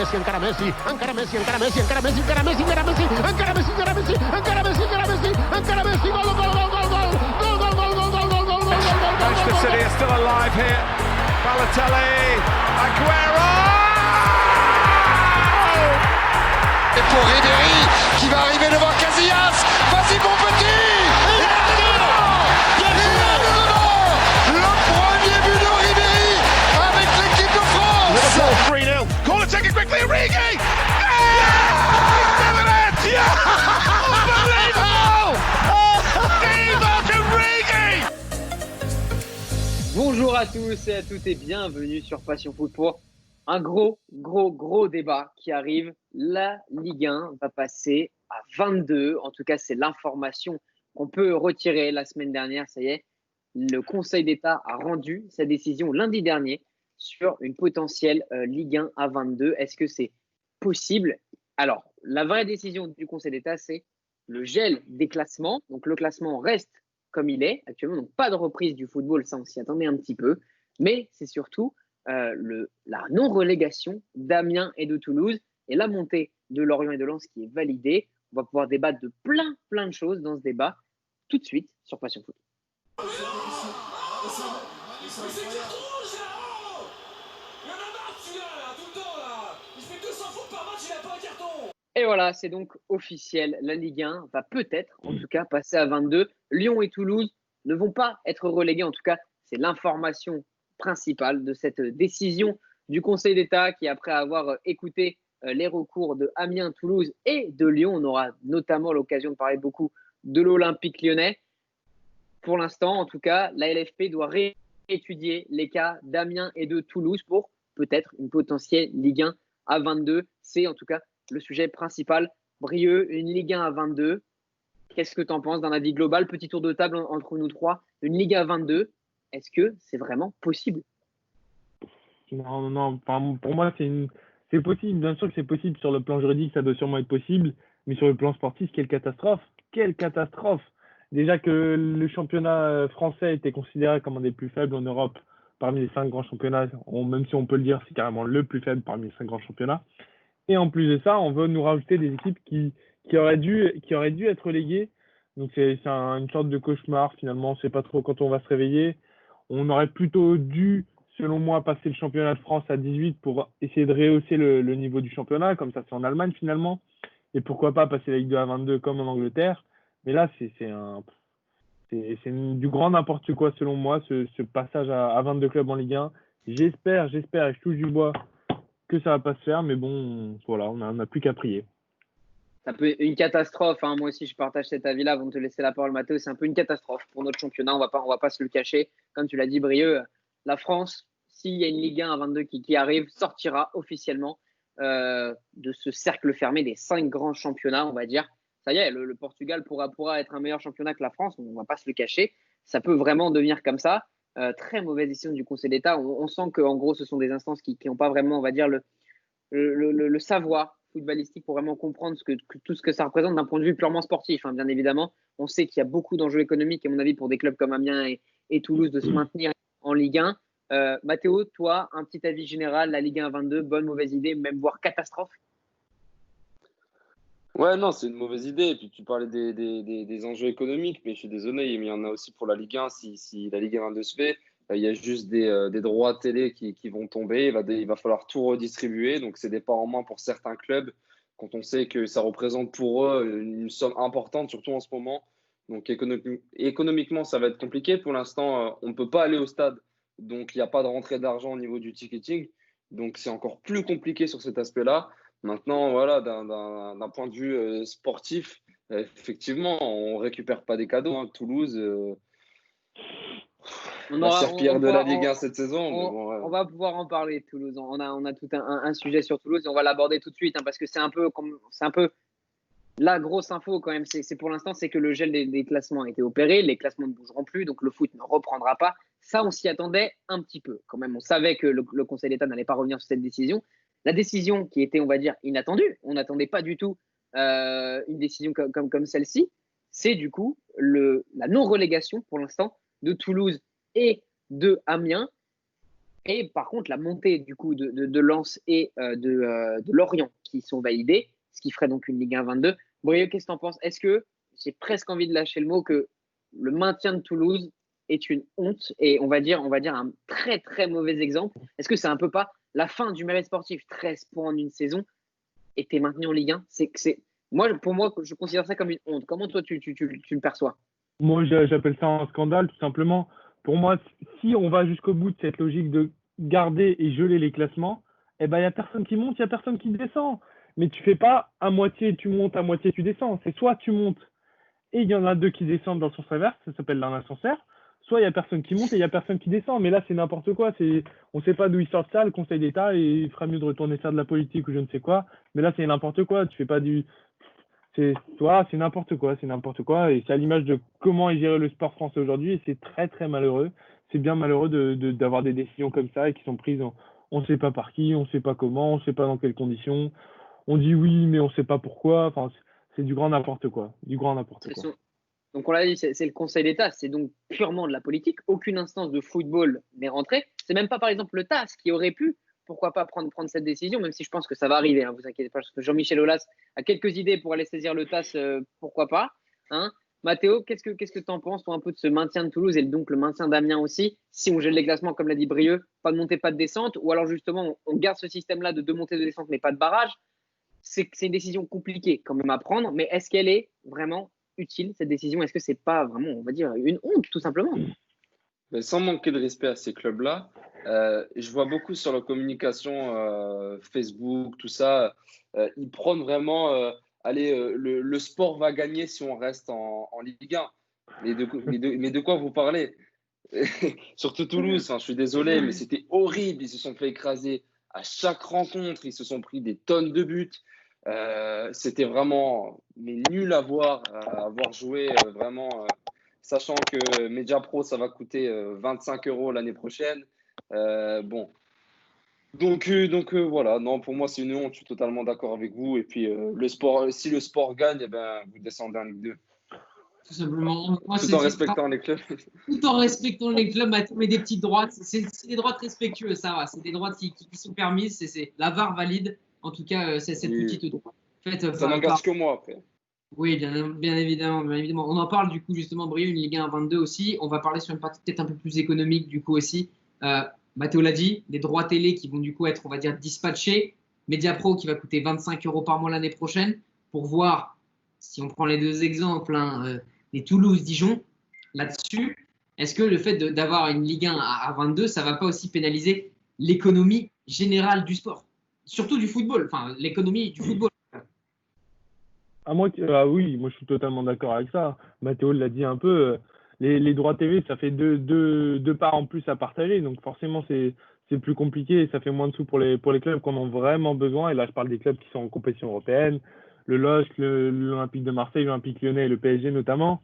Messi, encara Messi, encara Messi, encara Messi, encara Messi, encara Messi, encara Messi, encara Messi, encara Messi, encara Messi, encara Messi, encara Messi, gol, gol, gol, gol, gol, gol, gol, gol, gol, gol, gol, gol, gol. Manchester City are still alive here. Balotelli, Aguero! Et pour Ribéry qui va arriver devant Casillas. Vas-y mon petit. Le premier but de Ribéry avec l'équipe de France. Liverpool 3-0. Call it, take it quickly, Origi! He's doing it! Yeah! Unbelievable! Divock Origi! Bonjour à tous et à toutes et bienvenue sur Passion Foot pour un gros débat qui arrive. La Ligue 1 va passer à 22. En tout cas, c'est l'information qu'on peut retirer la semaine dernière. Ça y est, le Conseil d'État a rendu sa décision lundi dernier sur une potentielle Ligue 1 à 22. Est-ce que c'est possible? Alors, la vraie décision du Conseil d'État, c'est le gel des classements. Donc, le classement reste comme il est actuellement. Donc, pas de reprise du football, ça, on s'y attendait un petit peu. Mais c'est surtout la non-relégation d'Amiens et de Toulouse et la montée de Lorient et de Lens qui est validée. On va pouvoir débattre de plein de choses dans ce débat tout de suite sur Passion Foot. Et voilà, c'est donc officiel. La Ligue 1 va peut-être, en tout cas, passer à 22. Lyon et Toulouse ne vont pas être relégués. En tout cas, c'est l'information principale de cette décision du Conseil d'État qui, après avoir écouté les recours de Amiens, Toulouse et de Lyon, on aura notamment l'occasion de parler beaucoup de l'Olympique lyonnais. Pour l'instant, en tout cas, la LFP doit réétudier les cas d'Amiens et de Toulouse pour peut-être une potentielle Ligue 1 à 22. C'est en tout cas le sujet principal. Brieux, une Ligue 1 à 22. Qu'est-ce que tu en penses d'un avis global? Petit tour de table entre nous trois. Une Ligue 1 à 22, est-ce que c'est vraiment possible? Non. Enfin, pour moi, c'est possible. Bien sûr que c'est possible. Sur le plan juridique, ça doit sûrement être possible. Mais sur le plan sportif, quelle catastrophe! Quelle catastrophe! Déjà que le championnat français était considéré comme un des plus faibles en Europe parmi les 5 grands championnats. Même si on peut le dire, c'est carrément le plus faible parmi les 5 grands championnats. Et en plus de ça, on veut nous rajouter des équipes qui auraient dû être reléguées. Donc c'est une sorte de cauchemar finalement. On ne sait pas trop quand on va se réveiller. On aurait plutôt dû, selon moi, passer le championnat de France à 18 pour essayer de rehausser le niveau du championnat, comme ça c'est en Allemagne finalement. Et pourquoi pas passer la Ligue 2 à 22 comme en Angleterre. Mais là, c'est du grand n'importe quoi selon moi, ce passage à 22 clubs en Ligue 1. J'espère, et je touche du bois, que ça va pas se faire, mais bon, voilà, on n'a plus qu'à prier. C'est un peu une catastrophe, hein. Moi aussi je partage cet avis-là avant de te laisser la parole, Mathéo. C'est un peu une catastrophe pour notre championnat, on va pas se le cacher. Comme tu l'as dit, Brieux, la France, s'il y a une Ligue 1 à 22 qui arrive, sortira officiellement de ce cercle fermé des 5 grands championnats, on va dire. Ça y est, le Portugal pourra être un meilleur championnat que la France, on va pas se le cacher. Ça peut vraiment devenir comme ça. Très mauvaise décision du Conseil d'État. On sent qu'en gros, ce sont des instances qui n'ont pas vraiment, on va dire, le savoir footballistique pour vraiment comprendre tout ce que ça représente d'un point de vue purement sportif, hein, bien évidemment. On sait qu'il y a beaucoup d'enjeux économiques, à mon avis, pour des clubs comme Amiens et Toulouse de se maintenir en Ligue 1. Mathéo, toi, un petit avis général, la Ligue 1 à 22, bonne, mauvaise idée, même voire catastrophe? Ouais, non, c'est une mauvaise idée. Et puis tu parlais des enjeux économiques, mais je suis désolé, mais il y en a aussi pour la Ligue 1. Si la Ligue 1 22 se fait, il y a juste des droits télé qui vont tomber. Il va falloir tout redistribuer. Donc, c'est des pas en main pour certains clubs quand on sait que ça représente pour eux une somme importante, surtout en ce moment. Donc, économiquement, ça va être compliqué. Pour l'instant, on ne peut pas aller au stade. Donc, il n'y a pas de rentrée d'argent au niveau du ticketing. Donc, c'est encore plus compliqué sur cet aspect-là. Maintenant, voilà, d'un point de vue sportif, effectivement, on ne récupère pas des cadeaux, hein. Toulouse, la serpillière de la Ligue 1 cette saison. On va pouvoir en parler, Toulouse. On a tout un sujet sur Toulouse et on va l'aborder tout de suite, hein, parce que c'est un peu la grosse info quand même. C'est pour l'instant, c'est que le gel des classements a été opéré, les classements ne bougeront plus, donc le foot ne reprendra pas. Ça, on s'y attendait un petit peu quand même. On savait que le Conseil d'État n'allait pas revenir sur cette décision. La décision qui était, on va dire, inattendue, on n'attendait pas du tout une décision comme celle-ci, c'est du coup la non-relégation pour l'instant de Toulouse et de Amiens. Et par contre, la montée du coup de Lens et de Lorient qui sont validés, ce qui ferait donc une Ligue 1 22. Brieux, qu'est-ce que tu en penses? Est-ce que j'ai presque envie de lâcher le mot que le maintien de Toulouse est une honte et on va dire un très très mauvais exemple? Est-ce que c'est un peu pas la fin du mérite sportif? 13 points en une saison et t'es maintenu en Ligue 1. Pour moi, je considère ça comme une honte. Comment toi tu le perçois? Moi, j'appelle ça un scandale, tout simplement. Pour moi, si on va jusqu'au bout de cette logique de garder et geler les classements, eh ben, il n'y a personne qui monte, il n'y a personne qui descend. Mais tu fais pas à moitié tu montes, à moitié tu descends. C'est soit tu montes et il y en a deux qui descendent dans le sens inverse, ça s'appelle un ascenseur, soit il n'y a personne qui monte et il n'y a personne qui descend. Mais là, c'est n'importe quoi. On ne sait pas d'où ils sortent ça, le Conseil d'État, et il fera mieux de retourner faire de la politique ou je ne sais quoi. Mais là, c'est n'importe quoi. Tu fais pas du. C'est n'importe quoi, et c'est à l'image de comment est géré le sport français aujourd'hui, et c'est très très malheureux. C'est bien malheureux d'avoir des décisions comme ça et qui sont prises on ne sait pas par qui, on ne sait pas comment, on ne sait pas dans quelles conditions. On dit oui, mais on ne sait pas pourquoi. Enfin, c'est du grand n'importe quoi, Donc on l'a dit, c'est le Conseil d'État, c'est donc purement de la politique. Aucune instance de football n'est rentrée. C'est même pas par exemple le TAS qui aurait pu, pourquoi pas prendre cette décision, même si je pense que ça va arriver, hein, vous inquiétez pas, parce que Jean-Michel Aulas a quelques idées pour aller saisir le TAS, pourquoi pas. Hein. Mathéo, qu'est-ce que tu en penses, toi, un peu de ce maintien de Toulouse et donc le maintien d'Amiens aussi, si on gèle les classements, comme l'a dit Brieux, pas de montée, pas de descente, ou alors justement on garde ce système-là de 2 montées, de descente, mais pas de barrage? C'est une décision compliquée quand même à prendre, mais est-ce qu'elle est vraiment utile, cette décision? Est-ce que c'est pas vraiment, on va dire, une honte, tout simplement? Mais sans manquer de respect à ces clubs-là, je vois beaucoup sur la communication Facebook, tout ça, ils prennent vraiment, le sport va gagner si on reste en Ligue 1. Mais de quoi vous parlez? Surtout Toulouse, je suis désolé, mais c'était horrible. Ils se sont fait écraser à chaque rencontre, ils se sont pris des tonnes de buts. C'était vraiment nul à voir jouer, vraiment. Sachant que Mediapro, ça va coûter 25 € l'année prochaine. Bon. Donc voilà, non, pour moi, c'est une honte, je suis totalement d'accord avec vous. Et puis, si le sport gagne, eh ben, vous descendez en Ligue 2. Tout simplement. Moi, tout en respectant les clubs. Tout en respectant les clubs, mais des petites droites. C'est des droites respectueuses, ça va. C'est des droites qui sont permises. La VAR valide, en tout cas, c'est cette petite droite. Ça n'engage que moi, après. Oui, bien évidemment. On en parle du coup justement, Brieux, une Ligue 1 à 22 aussi. On va parler sur une partie peut-être un peu plus économique du coup aussi. Mathéo l'a dit, des droits télé qui vont du coup être, on va dire, dispatchés. Mediapro qui va coûter 25 € par mois l'année prochaine pour voir, si on prend les deux exemples, des Toulouse-Dijon, là-dessus, est-ce que le fait d'avoir une Ligue 1 à 22, ça ne va pas aussi pénaliser l'économie générale du sport? Surtout du football, enfin l'économie du football. Oui, moi je suis totalement d'accord avec ça. Mathéo l'a dit un peu, les droits TV, ça fait deux parts en plus à partager, donc forcément c'est plus compliqué et ça fait moins de sous pour les clubs qu'on en a vraiment besoin. Et là, je parle des clubs qui sont en compétition européenne, le LOSC, l'Olympique de Marseille, l'Olympique Lyonnais et le PSG notamment.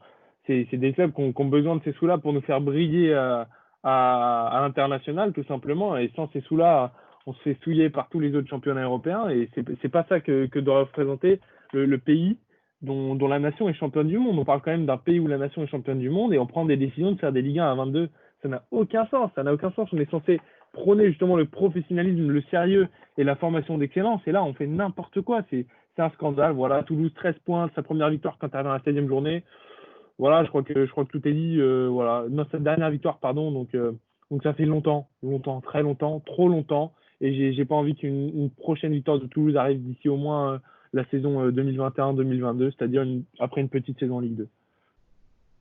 C'est des clubs qui ont besoin de ces sous-là pour nous faire briller à l'international, tout simplement. Et sans ces sous-là, on se fait souiller par tous les autres championnats européens. Et c'est pas ça que doit représenter le pays dont la nation est championne du monde. On parle quand même d'un pays où la nation est championne du monde et on prend des décisions de faire des Ligue 1 à 22. Ça n'a aucun sens. On est censé prôner justement le professionnalisme, le sérieux et la formation d'excellence. Et là, on fait n'importe quoi. C'est un scandale. Voilà, Toulouse, 13 points, sa première victoire quand elle arrive à la 16e journée. Voilà, je crois que tout est dit. Voilà, non, sa dernière victoire, pardon. Donc ça fait longtemps, très longtemps, trop longtemps. Et j'ai pas envie qu'une prochaine victoire de Toulouse arrive d'ici au moins la saison 2021-2022, c'est-à-dire après une petite saison en Ligue 2.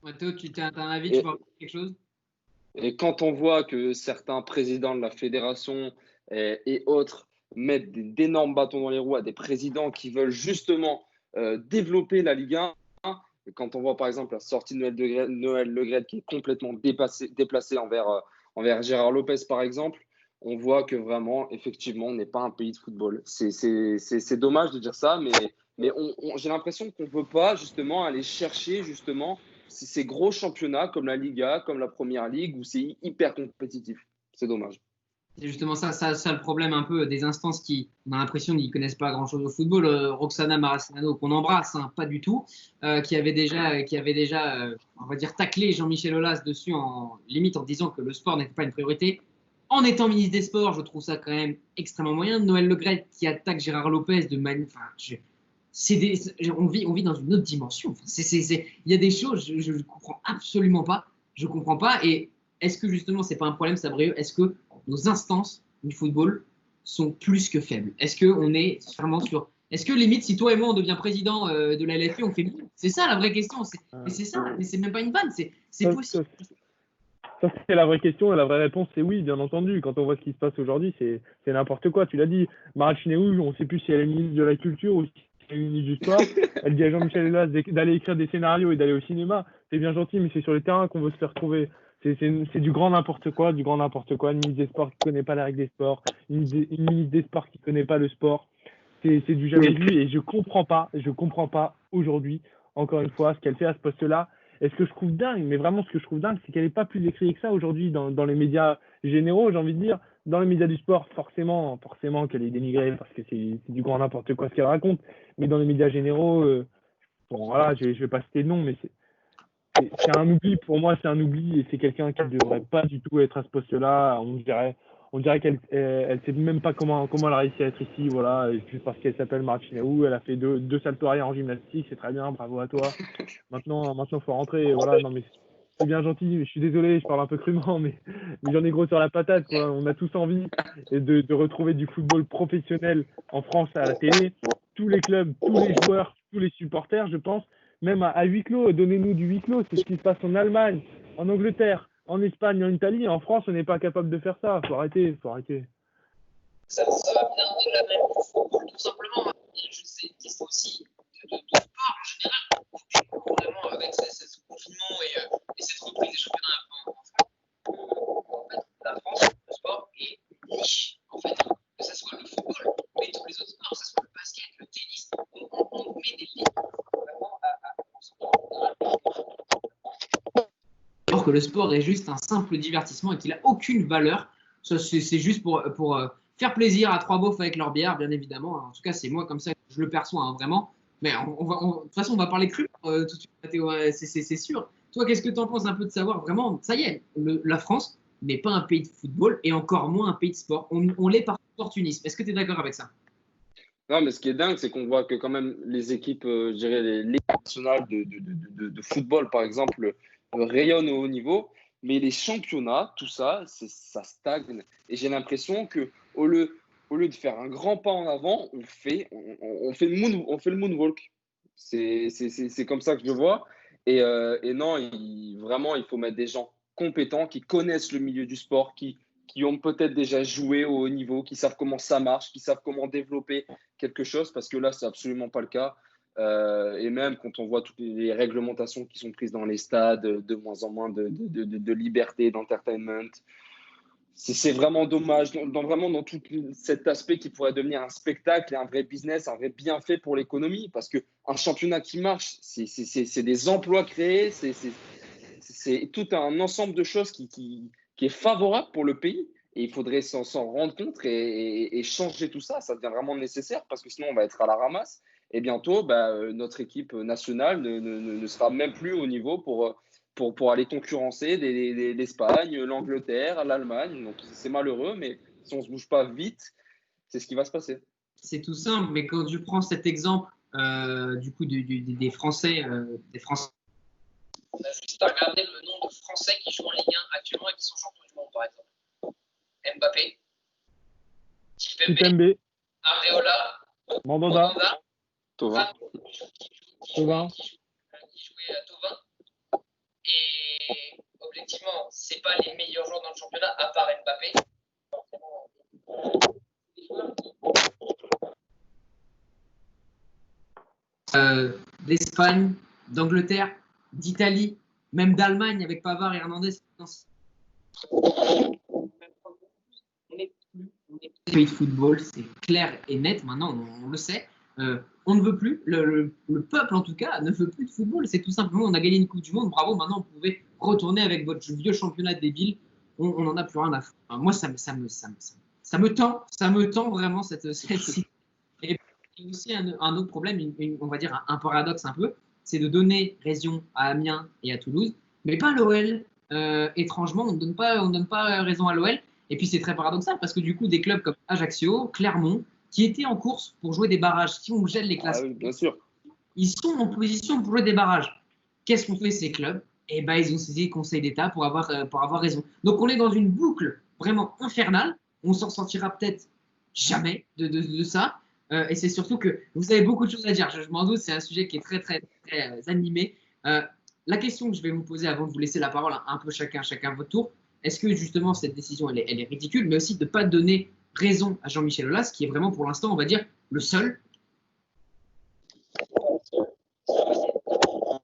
Mathéo, tu as un avis, tu veux dire quelque chose? Et quand on voit que certains présidents de la fédération et autres mettent d'énormes bâtons dans les roues à des présidents qui veulent justement développer la Ligue 1, et quand on voit par exemple la sortie de Noël Le Graët qui est complètement déplacée envers Gérard Lopez par exemple, on voit que vraiment, effectivement, on n'est pas un pays de football. C'est dommage de dire ça, mais j'ai l'impression qu'on ne peut pas justement aller chercher justement ces gros championnats comme la Liga, comme la Première Ligue, où c'est hyper compétitif. C'est dommage. C'est justement ça le problème un peu des instances qui, on a l'impression qu'ils ne connaissent pas grand-chose au football. Roxana Maracineanu, qu'on embrasse, pas du tout, qui avait déjà on va dire, taclé Jean-Michel Aulas dessus, limite en disant que le sport n'était pas une priorité. En étant ministre des Sports, je trouve ça quand même extrêmement moyen. Noël Le Graët qui attaque Gérard Lopez de manière. On vit dans une autre dimension. Il y a des choses, je ne comprends absolument pas. Je ne comprends pas. Et est-ce que justement, ce n'est pas un problème, Sabrieux? Est-ce que nos instances du football sont plus que faibles? Est-ce qu'on est vraiment sur. Est-ce que limite, si toi et moi, on devient président de la LFP, on fait mieux? C'est ça la vraie question. Mais c'est ça. Mais c'est même pas une vanne. C'est possible. Ça, c'est la vraie question et la vraie réponse, c'est oui, bien entendu. Quand on voit ce qui se passe aujourd'hui, c'est n'importe quoi. Tu l'as dit, Marachineou, on ne sait plus si elle est ministre de la Culture ou si elle est ministre du Sport. Elle dit à Jean-Michel Aulas d'aller écrire des scénarios et d'aller au cinéma. C'est bien gentil, mais c'est sur le terrain qu'on veut se faire trouver. C'est du grand n'importe quoi, Une ministre des Sports qui ne connaît pas la règle des sports, une ministre des Sports qui ne connaît pas le sport. C'est du jamais vu et je comprends pas aujourd'hui, encore une fois, ce qu'elle fait à ce poste-là. Et ce que je trouve dingue, mais vraiment ce que je trouve dingue, c'est qu'elle n'est pas plus écrite que ça aujourd'hui dans les médias généraux, j'ai envie de dire. Dans les médias du sport, forcément qu'elle est dénigrée parce que c'est du grand n'importe quoi ce qu'elle raconte. Mais dans les médias généraux, bon voilà, je vais pas citer le nom, mais c'est un oubli. Pour moi, c'est un oubli et c'est quelqu'un qui ne devrait pas du tout être à ce poste-là. On dirait qu'elle ne sait même pas comment elle a réussi à être ici, voilà, juste parce qu'elle s'appelle Marachineou, elle a fait deux saltos arrière en gymnastique, c'est très bien, bravo à toi. Maintenant, faut rentrer, voilà, non mais c'est bien gentil, je suis désolé, je parle un peu crûment, mais j'en ai gros sur la patate, quoi. On a tous envie de retrouver du football professionnel en France à la télé, tous les clubs, tous les joueurs, tous les supporters, je pense, même à huis clos, donnez-nous du huis clos, c'est ce qui se passe en Allemagne, en Angleterre, en Espagne, en Italie, en France, on n'est pas capable de faire ça. Faut arrêter. Ça va bien au-delà même du football, tout simplement. Je sais qu'il faut aussi de sport en général. Vraiment, avec ce confinement et cette reprise des championnats en fait, la France, le sport est niche, en fait. Que ce soit le football, mais tous les autres sports, que ce soit le basket, le tennis, on met des limites vraiment alors que le sport est juste un simple divertissement et qu'il n'a aucune valeur. C'est juste pour faire plaisir à trois beaufs avec leur bière, bien évidemment. En tout cas, c'est moi comme ça que je le perçois, hein, vraiment. Mais de toute façon, on va parler cru tout de suite, Mathéo, c'est sûr. Toi, qu'est-ce que tu en penses un peu de savoir vraiment, ça y est, la France n'est pas un pays de football et encore moins un pays de sport. On l'est par opportunisme. Est-ce que tu es d'accord avec ça? Non, mais ce qui est dingue, c'est qu'on voit que quand même les équipes, je dirais les ligues nationales de football, par exemple, rayonnent au haut niveau, mais les championnats, tout ça, ça stagne. Et j'ai l'impression que au lieu de faire un grand pas en avant, on fait le moonwalk. C'est comme ça que je le vois. Et non, vraiment, il faut mettre des gens compétents qui connaissent le milieu du sport, qui ont peut-être déjà joué au haut niveau, qui savent comment ça marche, qui savent comment développer quelque chose, parce que là, c'est absolument pas le cas. Et même quand on voit toutes les réglementations qui sont prises dans les stades, de moins en moins de liberté, d'entertainment, c'est vraiment dommage. Vraiment dans tout cet aspect qui pourrait devenir un spectacle et un vrai business, un vrai bienfait pour l'économie, parce qu'un championnat qui marche, c'est des emplois créés, c'est tout un ensemble de choses qui est favorable pour le pays. Et il faudrait s'en rendre compte et changer tout ça. Ça devient vraiment nécessaire parce que sinon, on va être à la ramasse. Et bientôt, notre équipe nationale ne sera même plus au niveau pour aller concurrencer l'Espagne, l'Angleterre, l'Allemagne. Donc, c'est malheureux, mais si on ne se bouge pas vite, c'est ce qui va se passer. C'est tout simple, mais quand je prends cet exemple du coup des Français, on a juste à regarder le nombre de Français qui jouent en Ligue 1 actuellement et qui sont champions du monde, par exemple. Mbappé, Kipembe, Areola, Mandanda, Thauvin. Qui jouait à Thauvin. Et objectivement, c'est pas les meilleurs joueurs dans le championnat à part Mbappé. D'Espagne, d'Angleterre, d'Italie, même d'Allemagne avec Pavard et Hernandez. Pays de football, c'est clair et net. Maintenant, on le sait. On ne veut plus. Le peuple, en tout cas, ne veut plus de football. C'est tout simplement, on a gagné une Coupe du Monde. Bravo. Maintenant, vous pouvez retourner avec votre vieux championnat débile. On n'en a plus rien à foutre. Enfin, moi, ça me tend vraiment cette Et aussi un autre problème, on va dire un paradoxe un peu, c'est de donner raison à Amiens et à Toulouse, mais pas à l'OL. Étrangement, on ne donne pas raison à l'OL. Et puis c'est très paradoxal parce que du coup, des clubs comme Ajaccio, Clermont, qui étaient en course pour jouer des barrages, si on gèle les classes, oui, bien sûr. ils sont en position pour jouer des barrages. Qu'est-ce qu'ont fait ces clubs? Eh ben, ils ont saisi le Conseil d'État pour avoir raison. Donc on est dans une boucle vraiment infernale. On s'en sortira peut-être jamais de ça. Et c'est surtout que vous avez beaucoup de choses à dire. Je m'en doute, c'est un sujet qui est très, très, très animé. La question que je vais vous poser avant de vous laisser la parole, un peu chacun votre tour, est-ce que justement cette décision, elle est ridicule, mais aussi de ne pas donner raison à Jean-Michel Aulas, qui est vraiment pour l'instant, on va dire, le seul.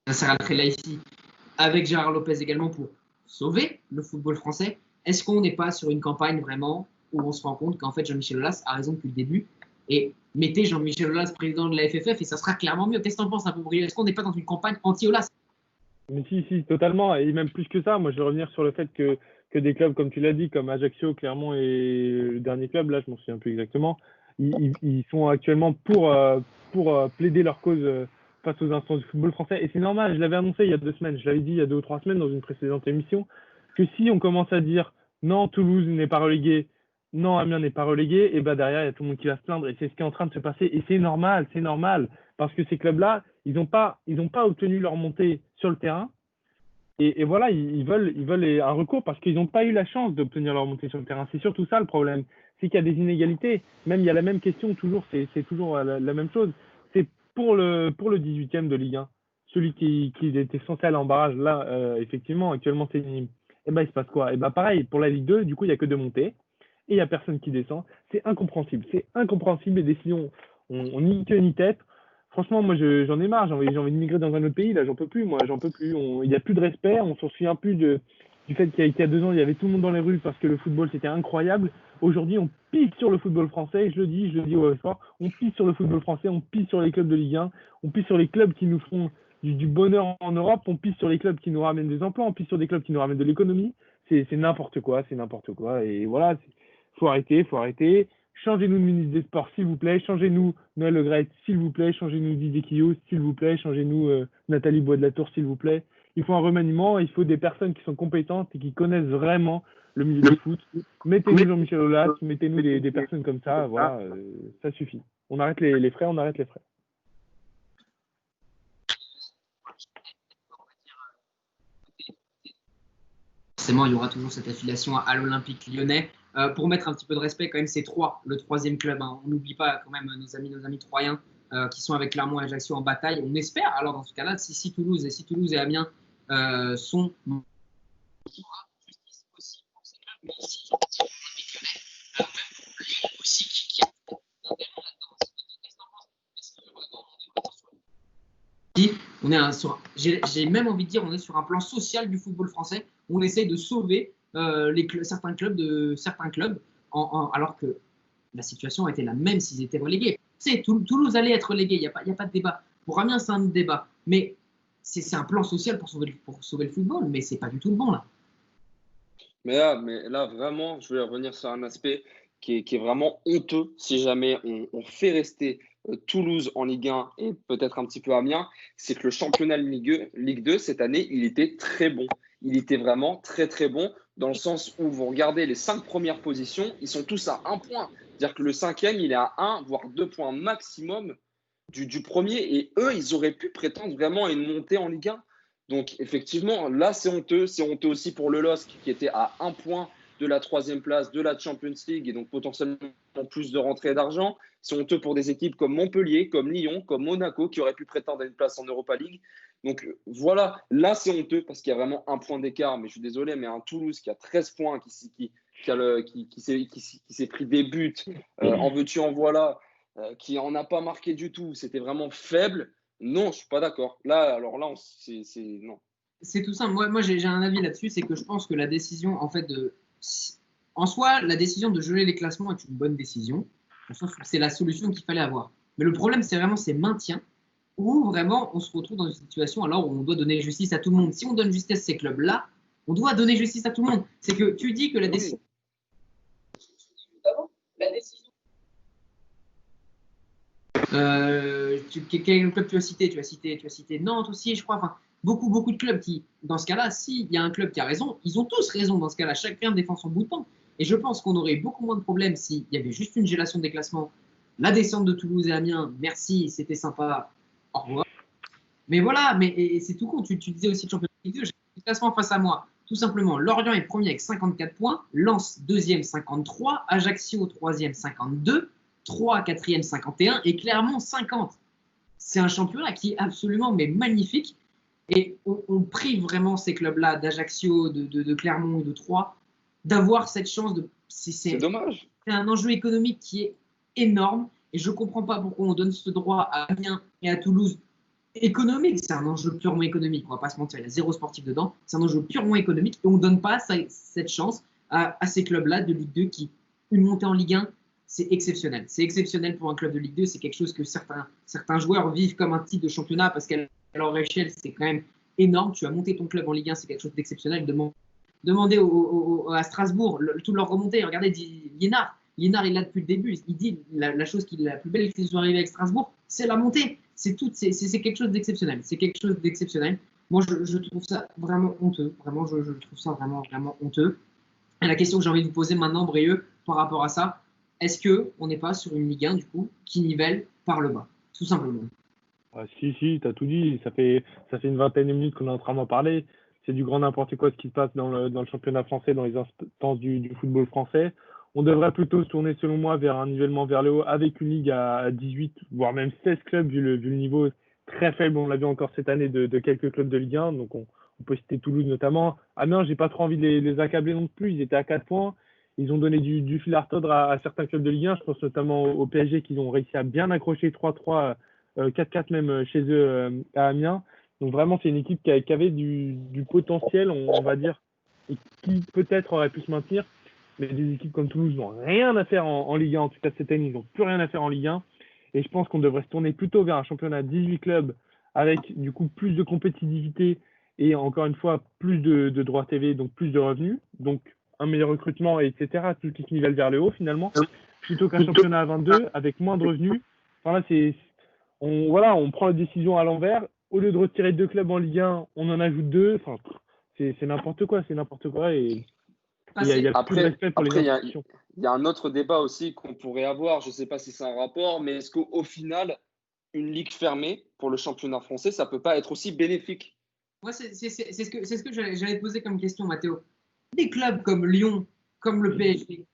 Nasser Al-Khelaifi avec Gérard Lopez également pour sauver le football français. Est-ce qu'on n'est pas sur une campagne vraiment où on se rend compte qu'en fait Jean-Michel Aulas a raison depuis le début et mettez Jean-Michel Aulas président de la FFF et ça sera clairement mieux. Qu'est-ce que tu en penses un peu, Brieux? Est-ce qu'on n'est pas dans une campagne anti-Aulas? Mais si, totalement. Et même plus que ça, moi je vais revenir sur le fait que des clubs, comme tu l'as dit, comme Ajaccio, Clermont et le dernier club, là je m'en souviens plus exactement, ils sont actuellement pour plaider leur cause face aux instances du football français. Et c'est normal, je l'avais annoncé il y a 2 semaines, je l'avais dit il y a 2 ou 3 semaines dans une précédente émission, que si on commence à dire non, Toulouse n'est pas relégué, non, Amiens n'est pas relégué, et ben derrière, il y a tout le monde qui va se plaindre. Et c'est ce qui est en train de se passer. Et c'est normal. Parce que ces clubs-là, ils n'ont pas obtenu leur montée sur le terrain. Et voilà, ils veulent un recours parce qu'ils n'ont pas eu la chance d'obtenir leur montée sur le terrain. C'est surtout ça le problème. C'est qu'il y a des inégalités. Même il y a la même question toujours, c'est toujours la même chose. C'est pour le 18e de Ligue 1, celui qui était censé aller en barrage, là, effectivement, actuellement c'est Nîmes. Et ben il se passe quoi? Et ben pareil, pour la Ligue 2, du coup, il n'y a que 2 montées. Et il n'y a personne qui descend. C'est incompréhensible. Les décisions ont ni queue ni tête. Franchement, moi, j'en ai marre. J'ai envie de migrer dans un autre pays. Là, j'en peux plus. Il n'y a plus de respect. On s'en souvient plus du fait qu'il y a 2 ans, il y avait tout le monde dans les rues parce que le football, c'était incroyable. Aujourd'hui, on pisse sur le football français. Je le dis au soir. On pisse sur le football français. On pisse sur les clubs de Ligue 1. On pisse sur les clubs qui nous font du bonheur en Europe. On pisse sur les clubs qui nous ramènent des emplois. On pisse sur des clubs qui nous ramènent de l'économie. C'est n'importe quoi. Et voilà, faut arrêter. Changez-nous de ministre des Sports, s'il vous plaît. Changez-nous Noël Le Graët, s'il vous plaît. Changez-nous Didier Quillot, s'il vous plaît. Changez-nous Nathalie Bois de la Tour, s'il vous plaît. Il faut un remaniement. Il faut des personnes qui sont compétentes et qui connaissent vraiment le milieu du foot. Mettez-nous Jean-Michel Aulas, mettez-nous des personnes comme ça. Voilà, ça suffit. On arrête les frais, Forcément, il y aura toujours cette affiliation à l'Olympique lyonnais. Pour mettre un petit peu de respect, quand même, c'est Troyes, le 3e club. Hein. On n'oublie pas quand même nos amis troyens qui sont avec Clermont et Ajaccio en bataille. On espère, alors dans ce cas-là, si Toulouse et Amiens sont justice aussi pour ces clubs, mais ici, l'Olympique lyonnais, Lille aussi qui a j'ai même envie de dire, on est sur un plan social du football français. On essaye de sauver certains clubs, alors que la situation était la même s'ils étaient relégués. Toulouse allait être relégué, il n'y a pas de débat. Pour Amiens, c'est un débat. Mais c'est un plan social pour sauver le football, mais c'est pas du tout le bon là. Mais là, vraiment, je vais revenir sur un aspect qui est vraiment honteux si jamais on fait rester Toulouse en Ligue 1 et peut-être un petit peu Amiens. C'est que le championnat Ligue 2, cette année, il était très bon. Il était vraiment très, très bon dans le sens où vous regardez les 5 premières positions, ils sont tous à 1 point. C'est-à-dire que le 5e, il est à 1, voire 2 points maximum du premier. Et eux, ils auraient pu prétendre vraiment à une montée en Ligue 1. Donc, effectivement, là, c'est honteux. C'est honteux aussi pour le LOSC qui était à 1 point de la 3e place de la Champions League et donc potentiellement plus de rentrées d'argent. C'est honteux pour des équipes comme Montpellier, comme Lyon, comme Monaco qui auraient pu prétendre à une place en Europa League. Donc voilà, là c'est honteux parce qu'il y a vraiment 1 point d'écart. Mais je suis désolé, mais un Toulouse qui a 13 points, qui s'est pris des buts, en veux-tu, en voilà, qui n'en a pas marqué du tout, c'était vraiment faible. Non, je ne suis pas d'accord. Là, non. C'est tout simple. Moi j'ai un avis là-dessus, c'est que je pense que la décision, en soi, la décision de geler les classements est une bonne décision. C'est la solution qu'il fallait avoir. Mais le problème, c'est vraiment ces maintiens où vraiment on se retrouve dans une situation alors où on doit donner justice à tout le monde. Si on donne justice à ces clubs-là, on doit donner justice à tout le monde. C'est que tu dis que la décision. Quel club tu as cité? Tu as cité Nantes aussi, je crois. Enfin, beaucoup de clubs qui, dans ce cas-là, s'il y a un club qui a raison, ils ont tous raison dans ce cas-là. Chacun défend son bout de pain. Et je pense qu'on aurait beaucoup moins de problèmes s'il y avait juste une gélation des classements. La descente de Toulouse et Amiens, merci, c'était sympa, au revoir. Mais voilà, et c'est tout con. Tu disais aussi le championnat de Ligue 2, j'ai le classement face à moi. Tout simplement, Lorient est premier avec 54 points, Lens deuxième 53, Ajaccio troisième 52, 3 quatrième 51 et Clermont 50. C'est un championnat qui est absolument magnifique et on prive vraiment ces clubs-là d'Ajaccio, de Clermont ou de Troyes d'avoir cette chance de. C'est dommage. C'est un enjeu économique qui est énorme et je ne comprends pas pourquoi on donne ce droit à Amiens et à Toulouse. Économique, c'est un enjeu purement économique, on ne va pas se mentir, il y a zéro sportif dedans, c'est un enjeu purement économique et on ne donne pas cette chance à ces clubs-là de Ligue 2 qui, une montée en Ligue 1, c'est exceptionnel. C'est exceptionnel pour un club de Ligue 2, c'est quelque chose que certains joueurs vivent comme un titre de championnat parce qu'à leur échelle, c'est quand même énorme. Tu as monté ton club en Ligue 1, c'est quelque chose d'exceptionnel. Demandez à Strasbourg tout leur remonter, regardez Liénard, il est là depuis le début, il dit la chose la plus belle qui soit arrivée avec Strasbourg, c'est la montée. C'est quelque chose d'exceptionnel. C'est quelque chose d'exceptionnel. Moi, je trouve ça vraiment honteux. Vraiment, je trouve ça vraiment, vraiment honteux. Et la question que j'ai envie de vous poser maintenant, Brieux, par rapport à ça, est-ce qu'on n'est pas sur une Ligue 1, du coup, qui nivelle par le bas, tout simplement? Si, tu as tout dit. Ça fait une vingtaine de minutes qu'on est en train d'en parler. C'est du grand n'importe quoi ce qui se passe dans le championnat français, dans les instances du football français. On devrait plutôt se tourner, selon moi, vers un nivellement vers le haut avec une ligue à 18, voire même 16 clubs, vu le niveau très faible, on l'a vu encore cette année, de quelques clubs de Ligue 1. Donc, on peut citer Toulouse notamment. Amiens, j'ai pas trop envie de les accabler non plus. Ils étaient à 4 points. Ils ont donné du fil à retordre à certains clubs de Ligue 1. Je pense notamment au PSG qui ont réussi à bien accrocher 3-3, 4-4 même chez eux à Amiens. Donc, vraiment, c'est une équipe qui avait du potentiel, on va dire, et qui peut-être aurait pu se maintenir. Mais des équipes comme Toulouse n'ont rien à faire en Ligue 1. En tout cas, cette année, ils n'ont plus rien à faire en Ligue 1. Et je pense qu'on devrait se tourner plutôt vers un championnat à 18 clubs avec du coup plus de compétitivité et encore une fois plus de droits TV, donc plus de revenus, donc un meilleur recrutement, etc. Tout qui se nivelle vers le haut finalement, plutôt qu'un championnat à 22 avec moins de revenus. Enfin là, on prend la décision à l'envers. Au lieu de retirer 2 clubs en Ligue 1, on en ajoute 2. Enfin, c'est n'importe quoi, et il y a plus de respect pour les institutions. Il y a un autre débat aussi qu'on pourrait avoir, je ne sais pas si c'est un rapport, mais est-ce qu'au final, une ligue fermée pour le championnat français, ça ne peut pas être aussi bénéfique? Moi, c'est ce que j'allais te poser comme question, Mathéo. Des clubs comme Lyon, comme le PSG,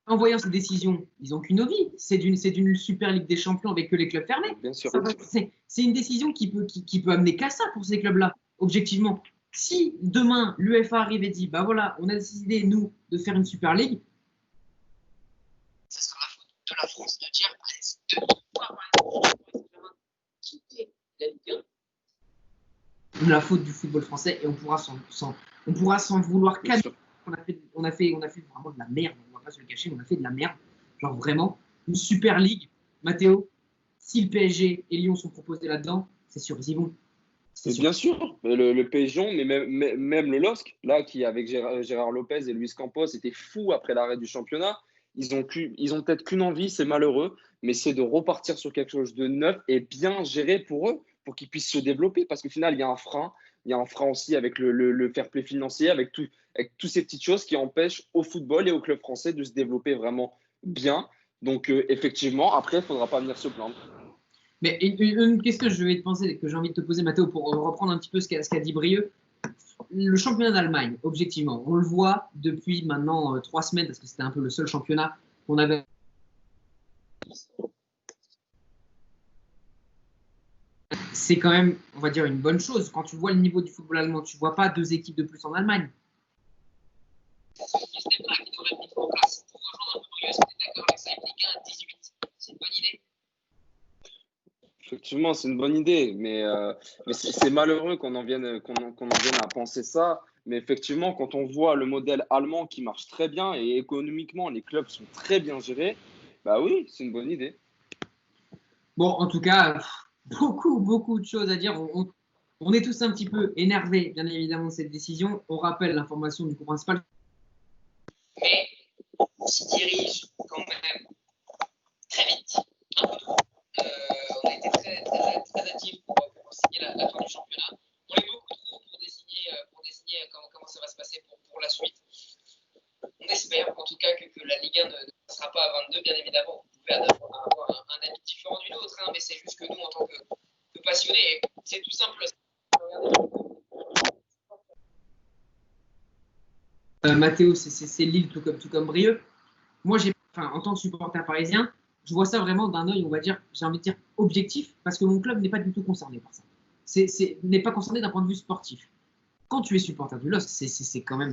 en voyant ces décisions, ils n'ont qu'une envie. C'est d'une Super Ligue des Champions avec que les clubs fermés. Bien sûr. C'est une décision qui peut amener qu'à ça pour ces clubs-là, objectivement. Si demain l'UEFA arrive et dit bah voilà, on a décidé nous de faire une Super League, ça sera la faute de la France de dire quitter la Ligue 1, la faute du football français et on pourra s'en vouloir calmer. On a fait vraiment de la merde, on va pas se le cacher, on a fait de la merde, genre vraiment une Super League. Mathéo, si le PSG et Lyon sont proposés là-dedans, c'est sûr ils y vont. Bien sûr, le PSG, mais même le LOSC, là, qui avec Gérard Lopez et Luis Campos, était fou après l'arrêt du championnat. Ils ont peut-être qu'une envie, c'est malheureux, mais c'est de repartir sur quelque chose de neuf et bien géré pour eux, pour qu'ils puissent se développer. Parce qu'au final, il y a un frein. Il y a un frein aussi avec le fair play financier, avec toutes ces petites choses qui empêchent au football et au club français de se développer vraiment bien. Donc, effectivement, après, il ne faudra pas venir se plaindre. Mais une question que j'ai envie de te poser, Mathéo, pour reprendre un petit peu ce qu'a dit Brieux. Le championnat d'Allemagne, objectivement, on le voit depuis maintenant 3 semaines, parce que c'était un peu le seul championnat qu'on avait. C'est quand même, on va dire, une bonne chose. Quand tu vois le niveau du football allemand, tu ne vois pas 2 équipes de plus en Allemagne. C'est une bonne idée. Effectivement, c'est une bonne idée, mais c'est malheureux qu'on en vienne à penser ça. Mais effectivement, quand on voit le modèle allemand qui marche très bien et économiquement, les clubs sont très bien gérés, bah oui, c'est une bonne idée. Bon, en tout cas, beaucoup de choses à dire. On est tous un petit peu énervés, bien évidemment, de cette décision. On rappelle l'information du coup principal. Mais on s'y dirige quand même très vite, un peu trop. On a été très actifs pour signer la fin du championnat. On est beaucoup trop pour désigner comment ça va se passer pour la suite. On espère en tout c'est juste que nous, en tant que passionnés, c'est tout simple. Mathéo, c'est Lille, tout comme Brieux. Moi, en tant que supporter parisien, je vois ça vraiment d'un œil, on va dire, j'ai envie de dire objectif, parce que mon club n'est pas du tout concerné par ça. N'est pas concerné d'un point de vue sportif. Quand tu es supporter du LOSC, c'est quand même,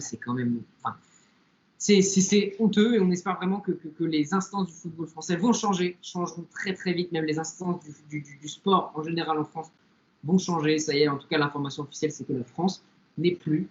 enfin, c'est honteux et on espère vraiment que les instances du football français changeront très très vite, même les instances du sport en général en France vont changer. Ça y est, en tout cas, l'information officielle, c'est que la France n'est plus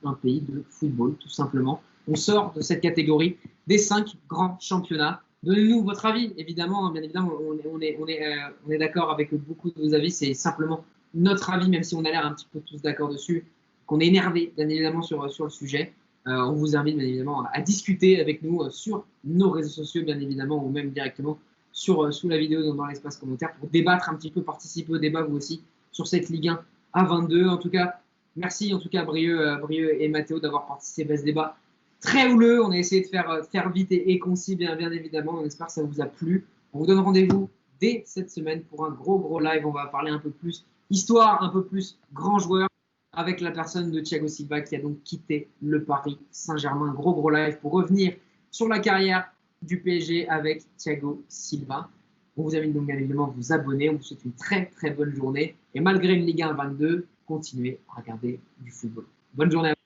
un pays de football, tout simplement. On sort de cette catégorie des 5 grands championnats. Donnez-nous votre avis, évidemment. Bien évidemment, on est d'accord avec beaucoup de vos avis. C'est simplement notre avis, même si on a l'air un petit peu tous d'accord dessus, qu'on est énervé, bien évidemment, sur le sujet. On vous invite, bien évidemment, à discuter avec nous sur nos réseaux sociaux, bien évidemment, ou même directement sous la vidéo dans l'espace commentaire pour débattre un petit peu, participer au débat, vous aussi, sur cette Ligue 1 à 22. En tout cas, merci en tout cas Brieux et Mathéo d'avoir participé à ce débat très houleux. On a essayé de faire vite et concis, bien évidemment. On espère que ça vous a plu. On vous donne rendez-vous dès cette semaine pour un gros live. On va parler un peu plus histoire, un peu plus grand joueur avec la personne de Thiago Silva qui a donc quitté le Paris Saint-Germain. Gros live pour revenir sur la carrière du PSG avec Thiago Silva. On vous invite donc bien évidemment à vous abonner. On vous souhaite une très bonne journée. Et malgré une Ligue 1 22, continuez à regarder du football. Bonne journée à vous.